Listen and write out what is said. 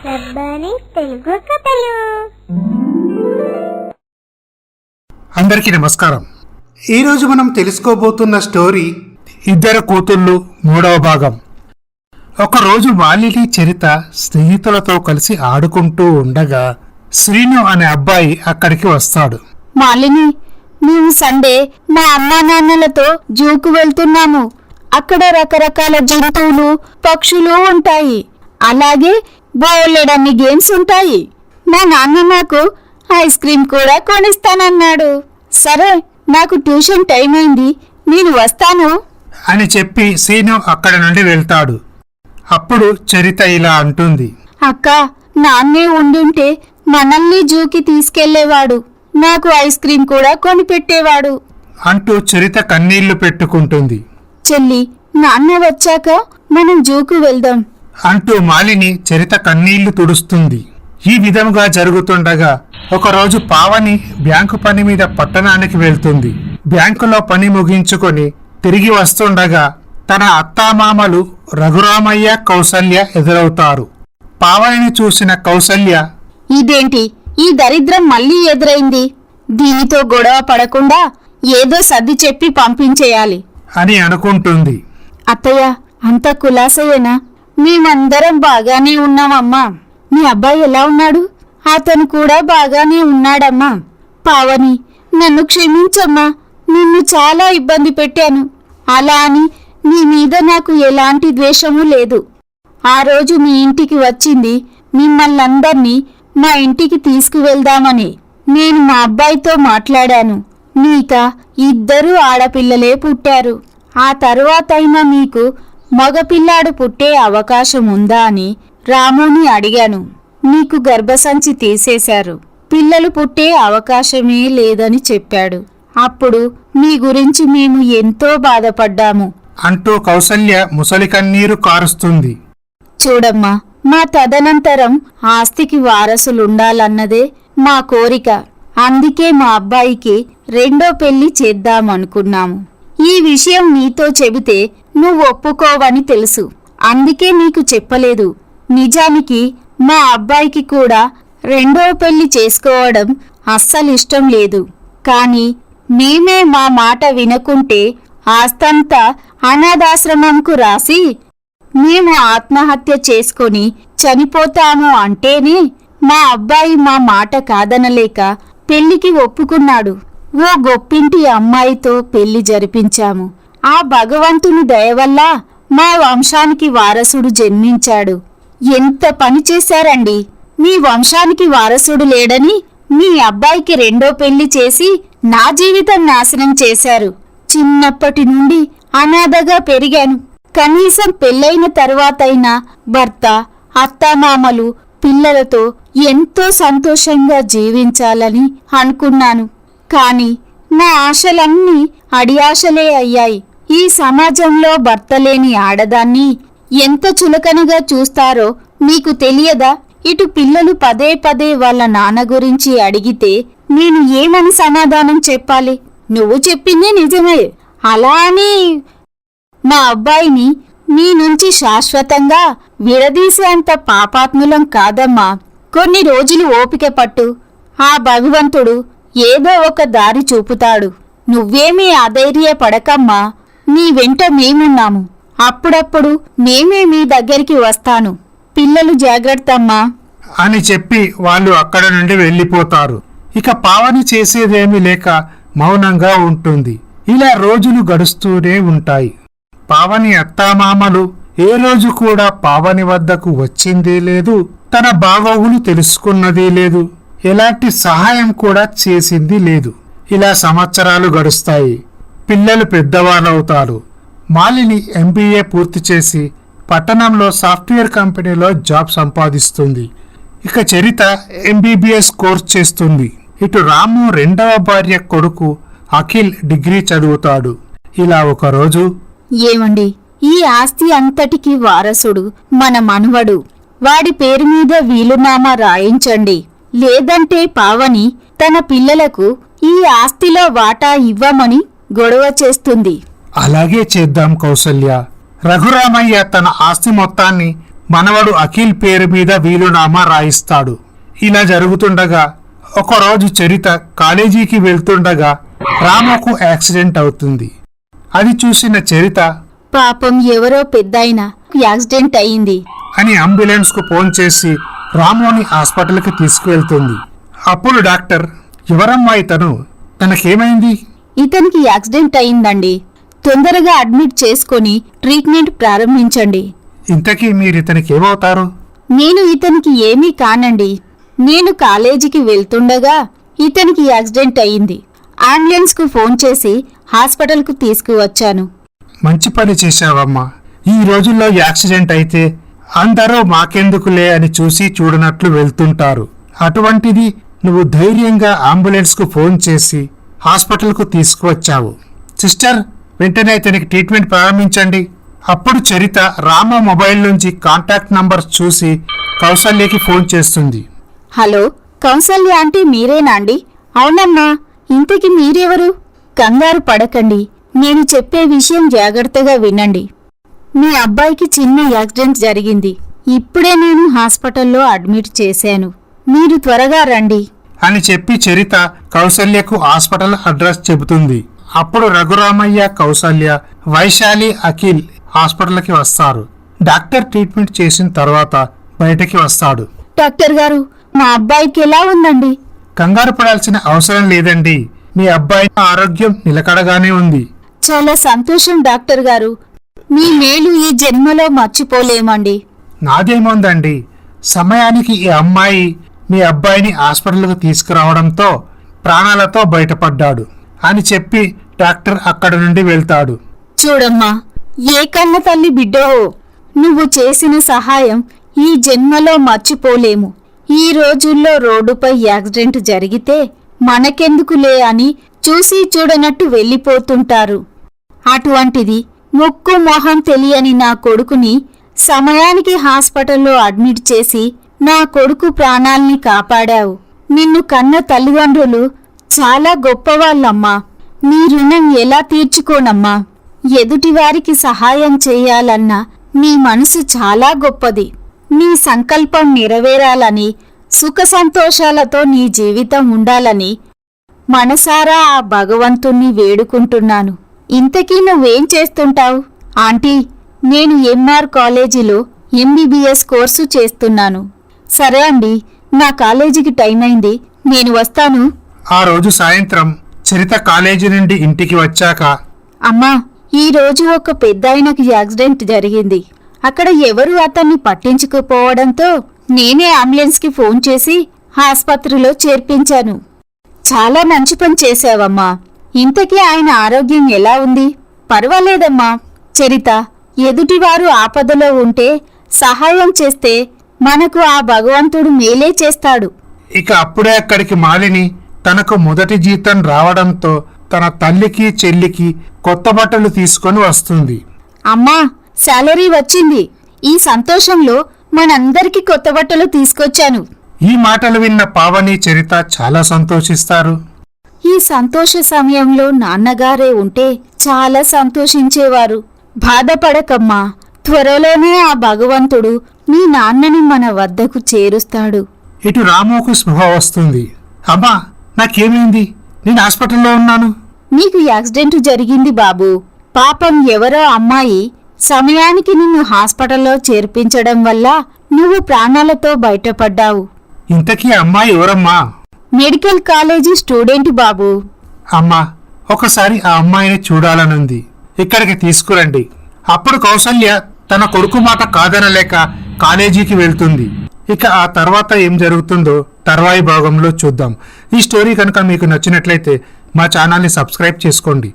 రబ్బాని తెలుగు కథలు. అందరికీ నమస్కారం. ఈరోజు మనం తెలుసుకోబోతున్న స్టోరీ ఇద్దరు కూతుళ్ళు 3వ భాగం. ఒకరోజు మాలిని చరిత స్నేహితులతో కలిసి ఆడుకుంటూ ఉండగా శ్రీను అనే అబ్బాయి అక్కడికి వస్తాడు. మాలిని, మేము సండే మా అమ్మా నాన్నలతో జూకు వెళ్తున్నాము. అక్కడ రకరకాల జంతువులు, పక్షులు ఉంటాయి. అలాగే బోలెడన్ని గేమ్స్ ఉంటాయి. మా నాన్న నాకు ఐస్ క్రీమ్ కూడా కొనిస్తానన్నాడు. సరే, నాకు ట్యూషన్ టైం అయింది, నేను వస్తాను అని చెప్పి శ్రీను అక్కడి నుండి వెళ్తాడు. అప్పుడు చరిత ఇలా అంటుంది, అక్క, నాన్నే ఉండుంటే మనల్ని జూకి తీసుకెళ్లేవాడు, నాకు ఐస్ క్రీమ్ కూడా కొనిపెట్టేవాడు అంటూ చరిత కన్నీళ్లు పెట్టుకుంటుంది. చెల్లి, నాన్న వచ్చాక మనం జూకు వెళ్దాం అంటూ మాలిని చరిత కన్నీళ్లు తుడుస్తుంది. ఈ విధంగా జరుగుతుండగా ఒకరోజు పావని బ్యాంకు పని మీద పట్టణానికి వెళ్తుంది. బ్యాంకులో పని ముగించుకొని తిరిగి వస్తుండగా తన అత్తామామలు రఘురామయ్య, కౌసల్య ఎదురవుతారు. పావనిని చూసిన కౌసల్య, ఇదేంటి ఈ దరిద్రం మళ్ళీ ఎదురైంది? దీనితో గొడవ పడకుండా ఏదో సర్ది చెప్పి పంపించేయాలి అని అనుకుంటుంది. అత్తయ్య, అంత కులాసయేనా? మేమందరం బాగానే ఉన్నామమ్మా. మీ అబ్బాయి ఎలా ఉన్నాడు? అతను కూడా బాగానే ఉన్నాడమ్మా. పావని, నన్ను క్షమించమ్మా, నిన్ను చాలా ఇబ్బంది పెట్టాను. అలా అని నీ మీద నాకు ఎలాంటి ద్వేషము లేదు. ఆ రోజు మీ ఇంటికి వచ్చింది మిమ్మల్నందర్నీ మా ఇంటికి తీసుకువెళ్దామని. నేను మా అబ్బాయితో మాట్లాడాను. నీక 2 ఆడపిల్లలే పుట్టారు. ఆ తరువాతైనా మీకు మగపిల్లాడు పుట్టే అవకాశం ఉందా అని రాముని అడిగాను. నీకు గర్భసంచి తీసేశారు, పిల్లలు పుట్టే అవకాశమే లేదని చెప్పాడు. అప్పుడు మీ గురించి మేము ఎంతో బాధపడ్డాము అంటూ కౌసల్య ముసలి కన్నీరు కారుస్తుంది. చూడమ్మా, మా తదనంతరం ఆస్తికి వారసులుండాలన్నదే మా కోరిక. అందుకే మా అబ్బాయికి 2వ పెళ్లి చేద్దామనుకున్నాము. ఈ విషయం నీతో చెబితే నువ్వు ఒప్పుకోవని తెలుసు, అందుకే నీకు చెప్పలేదు. నిజానికి మా అబ్బాయికి కూడా 2వ పెళ్లి చేసుకోవడం అస్సలిష్టం లేదు. కాని మేమే మా మాట వినకుంటే ఆస్తంతా అనాథాశ్రమంకు రాసి మేము ఆత్మహత్య చేసుకొని చనిపోతాము అంటేనే మా అబ్బాయి మా మాట కాదనలేక పెళ్లికి ఒప్పుకున్నాడు. ఓ గొప్పింటి అమ్మాయితో పెళ్లి జరిపించాము. ఆ భగవంతుని దయవల్ల మా వంశానికి వారసుడు జన్మించాడు. ఎంత పని చేశారండి! మీ వంశానికి వారసుడు లేడని మీ అబ్బాయికి 2వ పెళ్లి చేసి నా జీవితం నాశనం చేశారు. చిన్నప్పటి నుండి అనాథగా పెరిగాను. కనీసం పెళ్ళైన తరువాతైనా భర్త, అత్తామామలు, పిల్లలతో ఎంతో సంతోషంగా జీవించాలని అనుకున్నాను. కాని నా ఆశలన్నీ అడియాశలే అయ్యాయి. ఈ సమాజంలో భర్త లేని ఆడదాన్ని ఎంత చులకనగా చూస్తారో మీకు తెలియదా? ఇటు పిల్లలు పదే పదే వాళ్ళ నాన్న గురించి అడిగితే నేను ఏమని సమాధానం చెప్పాలి? నువ్వు చెప్పింది నిజమే. అలా అని మా అబ్బాయిని నీ నుంచి శాశ్వతంగా విడదీసేంత పాపాత్ములం కాదమ్మా. కొన్ని రోజులు ఓపిక పట్టు. ఆ భగవంతుడు ఏదో ఒక దారి చూపుతాడు. నువ్వేమీ అధైర్యపడకమ్మా, నీ వెంట మేమున్నాము. అప్పుడప్పుడు మేమే మీ దగ్గరికి వస్తాను. పిల్లలు జాగ్రత్తమ్మా అని చెప్పి వాళ్ళు అక్కడ నుండి వెళ్ళిపోతారు. ఇక పావని చేసేదేమీ లేక మౌనంగా ఉంటుంది. ఇలా రోజులు గడుస్తూనే ఉంటాయి. పావని అత్తామామలు ఏ రోజు కూడా పావని వద్దకు వచ్చిందే లేదు, తన బాగోగులు తెలుసుకున్నది లేదు, ఎలాంటి సహాయం కూడా చేసింది లేదు. ఇలా సంవత్సరాలు గడుస్తాయి. పిల్లలు పెద్దవాళ్ళవుతారు. మాలిని MBA పూర్తి చేసి పట్టణంలో సాఫ్ట్వేర్ కంపెనీలో జాబ్ సంపాదిస్తుంది. ఇక చరిత MBBS కోర్స్ చేస్తుంది. ఇటు రాము 2వ భార్య కొడుకు అఖిల్ డిగ్రీ చదువుతాడు. ఇలా ఒకరోజు, ఏమండి, ఈ ఆస్తి అంతటికి వారసుడు మన మనవడు. వాడి పేరు మీద వీలునామా రాయించండి. లేదంటే పావని తన పిల్లలకు ఈ ఆస్తిలో వాటా ఇవ్వమని గొడవ చేస్తుంది. అలాగే చేద్దాం కౌసల్య. రఘురామయ్య తన ఆస్తి మొత్తాన్ని మనవడు అఖిల్ పేరు మీద వీలునామా రాయిస్తాడు. ఇలా జరుగుతుండగా ఒకరోజు చరిత కాలేజీకి వెళ్తుండగా రాముకు యాక్సిడెంట్ అవుతుంది. అది చూసిన చరిత పాపం ఎవరో పెద్దాయన యాక్సిడెంట్ అయింది అని అంబులెన్స్ కు ఫోన్ చేసి రాముని హాస్పిటల్కి తీసుకువెళ్తుంది. అప్పుడు డాక్టర్, ఎవరమ్మా ఇతను, తనకేమైంది? ఇతనికి యాక్సిడెంట్ అయిందండి, తొందరగా అడ్మిట్ చేసుకొని ట్రీట్మెంట్ ప్రారంభించండి. ఇంతకీ మీరు ఇతనికి ఏమవుతారు? నేను ఇతనికి ఏమీ కానండి. నేను కాలేజీకి వెళ్తుండగా ఇతనికి యాక్సిడెంట్ అయింది. అంబులెన్స్ కు ఫోన్ చేసి హాస్పిటల్కు తీసుకువచ్చాను. మంచి పని చేశావమ్మా. ఈ రోజుల్లో యాక్సిడెంట్ అయితే అందరూ మాకెందుకులే అని చూసి చూడనట్లు వెళ్తుంటారు. అటువంటిది నువ్వు ధైర్యంగా అంబులెన్స్ కు ఫోన్ చేసి హాస్పిటల్ కు తీసుకువచ్చావు. సిస్టర్, వెంటనే ఇతనికి ట్రీట్మెంట్ ప్రారంభించండి. అప్పుడు చరిత రామ మొబైల్ నుంచి కాంటాక్ట్ నంబర్ చూసి కౌసల్యకి ఫోన్ చేస్తుంది. హలో, కౌసల్య ఆంటీ మీరేనా అండి? అవునమ్మా. ఇంతకి మీరెవరు? కంగారు పడకండి, నేను చెప్పే విషయం జాగ్రత్తగా వినండి. మీ అబ్బాయికి చిన్న యాక్సిడెంట్ జరిగింది. ఇప్పుడే నేను హాస్పిటల్లో అడ్మిట్ చేశాను. మీరు త్వరగా రండి అని చెప్పి చరిత కౌసల్యకు హాస్పిటల్ అడ్రస్ చెబుతుంది. అప్పుడు రఘురామయ్య, కౌసల్య, వైశాలి, అఖిల్ హాస్పిటల్కి వస్తారు. డాక్టర్ ట్రీట్మెంట్ చేసిన తర్వాత బయటకి వస్తాడు. డాక్టర్ గారు, మా అబ్బాయికి ఎలా ఉందండి? కంగారు పడాల్సిన అవసరం లేదండి. మీ అబ్బాయి ఆరోగ్యం నిలకడగానే ఉంది. చాలా సంతోషం డాక్టర్ గారు. మీ మేలు ఈ జన్మలో మర్చిపోలేమండి. నాదేముందండి, సమయానికి ఈ అమ్మాయి మీ అబ్బాయిని హాస్పిటల్కు తీసుకురావడంతో ప్రాణాలతో బయటపడ్డాడు అని చెప్పి డాక్టర్ అక్కడ నుండి వెళ్తాడు. చూడమ్మా, ఏ కన్న తల్లి బిడ్డో, నువ్వు చేసిన సహాయం ఈ జన్మలో మర్చిపోలేము. ఈ రోజుల్లో రోడ్డుపై యాక్సిడెంట్ జరిగితే మనకెందుకులే అని చూసి చూడనట్టు వెళ్ళిపోతుంటారు. అటువంటిది ముక్కు మొహం తెలియని నా కొడుకుని సమయానికి హాస్పిటల్లో అడ్మిట్ చేసి నా కొడుకు ప్రాణాల్ని కాపాడావు. నిన్ను కన్న తల్లిదండ్రులు చాలా గొప్పవాళ్ళమ్మా. నీ రుణం ఎలా తీర్చుకోనమ్మా? ఎదుటివారికి సహాయం చేయాలన్న నీ మనసు చాలా గొప్పది. నీ సంకల్పం నెరవేరాలని, సుఖ సంతోషాలతో నీ జీవితం ఉండాలని మనసారా ఆ భగవంతుణ్ణి వేడుకుంటున్నాను. ఇంతకీ నువ్వేం చేస్తుంటావు? ఆంటీ, నేను ఎంఆర్ కాలేజీలో ఎంబీబీఎస్ కోర్సు చేస్తున్నాను. సరే అండి, నా కాలేజీకి టైం అయింది, నేను వస్తాను. ఆ రోజు సాయంత్రం చరిత కాలేజీ నుండి ఇంటికి వచ్చాక, అమ్మా, ఈ రోజు ఒక పెద్దాయనకి యాక్సిడెంట్ జరిగింది. అక్కడ ఎవరు అతన్ని పట్టించుకుపోవడంతో నేనే అంబులెన్స్కి ఫోన్ చేసి ఆస్పత్రిలో చేర్పించాను. చాలా మంచి పని చేశావమ్మా. ఇంతకీ ఆయన ఆరోగ్యం ఎలా ఉంది? పర్వాలేదమ్మా. చరిత, ఎదుటివారు ఆపదలో ఉంటే సహాయం చేస్తే మనకు ఆ భగవంతుడు మేలే చేస్తాడు. ఇక అప్పుడే అక్కడికి మాలిని తనకు మొదటి జీతం రావడంతో తన తల్లికి చెల్లికి కొత్త బట్టలు తీసుకొని వస్తుంది. అమ్మా, శాలరీ వచ్చింది. ఈ సంతోషంలో మనందరికీ కొత్త బట్టలు తీసుకొచ్చాను. ఈ మాటలు విన్న పావని, చరిత చాలా సంతోషిస్తారు. ఈ సంతోష సమయంలో నాన్నగారే ఉంటే చాలా సంతోషించేవారు. బాధపడకమ్మా, త్వరలోనే ఆ భగవంతుడు మీ నాన్నని మన వద్దకు చేరుస్తాడు. ఇటు రాముకు స్పృహ వస్తుంది. అమ్మా, నాకేమైంది? నేను హాస్పిటల్లో ఉన్నాను. నీకు యాక్సిడెంట్ జరిగింది బాబు. పాపం ఎవరో అమ్మాయి సమయానికి నిన్ను హాస్పిటల్లో చేర్పించడం వల్ల నువ్వు ప్రాణాలతో బయటపడ్డావు. ఇంతకీ అమ్మాయి ఎవరమ్మా? మెడికల్ కాలేజీ స్టూడెంట్ బాబు. అమ్మా, ఒకసారి ఆ అమ్మాయిని చూడాలనుంది, ఇక్కడికి తీసుకురండి. అప్పుడు కౌసల్య తన కొడుకు మాట కాదనలేక కాలేజీకి వెళ్తుంది. ఇక ఆ తర్వాత ఏం జరుగుతుందో తర్వాయి భాగంలో చూద్దాం. ఈ స్టోరీ కనుక మీకు నచ్చినట్లయితే మా ఛానల్ని సబ్స్క్రైబ్ చేసుకోండి.